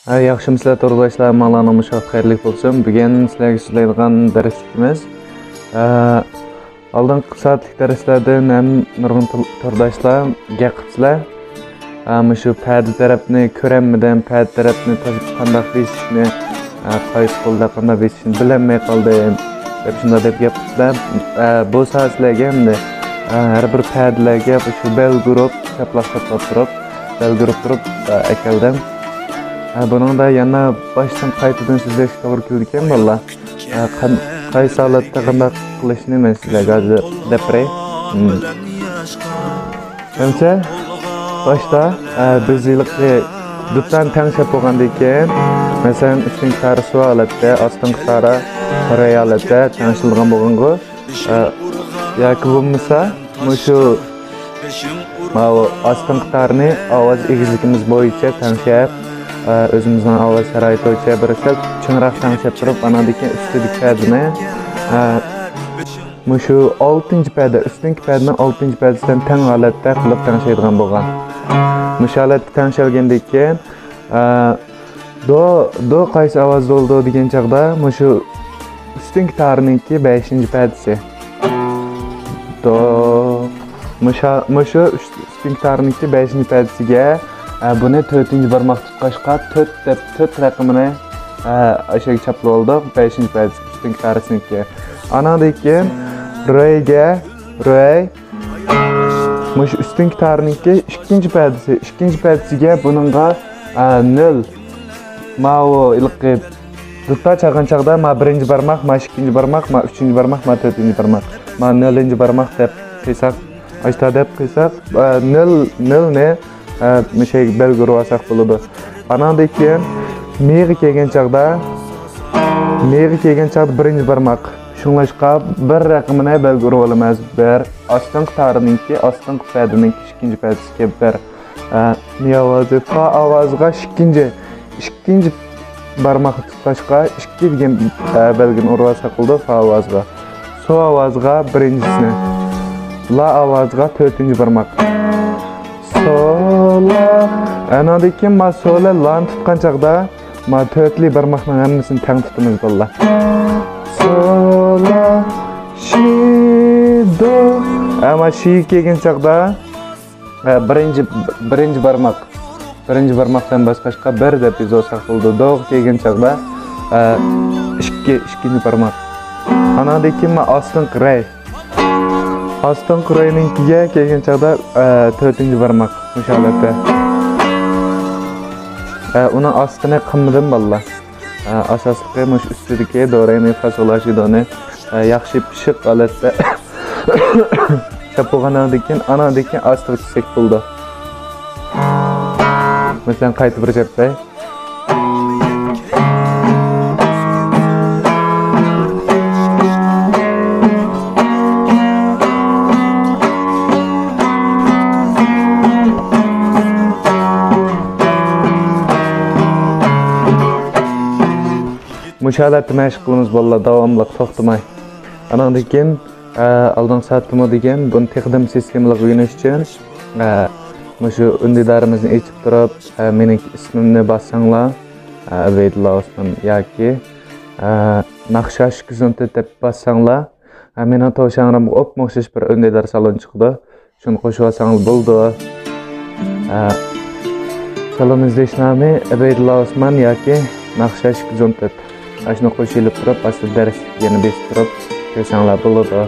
Yaxshimizlar to'g'ridoshlar, malana mushoq xayrli bo'lsin. Bugun sizlarga so'zlaydigan darsligimiz oldingi soatlik darslardan ham nurg'un to'g'ridoshlar gapirdilar. Shu payda tarafni ko'ranmadan payda tarafni qanday besishni, qaysi qo'lda qanday besishni bilmay qoldim deb shunday deb gapirdilar. Bu soatlarga hamda har bir paydalarga shu bel guruh chaplab turib akaldim. Bunun da yana baştan qaytadan sizlarga to'g'ri keldi ekan bolalar. Qaysi holatda qanday qilishni men sizlarga hozir deb beray. Hamsa başta biz yilqi dutdan tanishib bo'lgandan keyin, masalan, usting qari suv holatda, osting qari qoray holatda tanishilgan bo'lgan-ku. Yoki bo'lmasa, shu osting qarni ovoz egizligimiz bo'yicha tanishib özümüzün ovoz sharoiti bo'yicha bir sal chuqurroq tanishib turib, anadagi ustidagi paydadan shu 6-payda, ustungi paydadan 6-paydadan teng holatda qilib tanishadigan bo'lgan. Shu holatda tanishilgandan keyin do qaysi ovoz bo'ldi degan chaqda shu ustungi tarninki 5-paydasi. Do shu ustungi tarninki 5-paydasiga buni 4-barmoq tutqachqa 4 raqamini aşağı chaplab oldik. 5-paydasi ustungi tarisiniki. Anadan keyin Ray shu ustungi tarininki 2-paydasi. 2-paydasiga buningga 0 ma'o ilqi dutta chaqan chaqda 1-barmoq, 2-barmoq, 3-barmoq, 4-barmoq, 0-barmoq deb qilsak, ashta deb qilsak 0 ne şey belguru asak buludu. Anadan keyin meri kelgan chaqda 1-barmoq. Shunlashqa bir raqamini belguru olamiz. Bir osting tarininki, osting paydaninki 2-paydasiga bir mi ovozi fa ovozga 2 barmoq tutqachqa 2 degan belgini urib asak bo'ldi fa ovozga. So ovozga birinchisini, la ovozga 4-barmoq. Sola anadan keyin sola lan tutgan chaqda 4 barmoqning hammasini teng tutamiz bolalar. Sola shi do ama shi kelgan chaqda birinchi barmoqdan boshqa bir deb yozsak bo'ldi. Do kelgan chaqda 2-barmoq. Anadan keyin osting ray Aston Kuray'ninkiga kelgan chaqda 4-barmoq shu holatda. Uni ostini qilmadim bolalar. Asosli mush ustidagi dorani fasolashidoni yaxshi pishiq holatda chapog'andan keyin anadagi ostiga tushsak bo'ldi. Masalan, qaytib bir chapday. Müşahadatni mashq qilamiz bolalar, davomli to'xtamay. Anadan keyin oldin satma degan buni taqdim sistemalarga o'rganish uchun shu undidarimizni echib turib, mening ismimni bossanglar, Abeydullo Osman yoki Naqshash 214 deb bossanglar, mening to'shanimga o'xshash bir undidar salon chiqdi. Shuni qo'shib olsangiz bo'ldi. Salon izlashnami Abeydullo Osman yoki Naqshash 214. Ashuni qo'shilib turib, asl dars yana besib turib ko'rsanglar bo'ladi.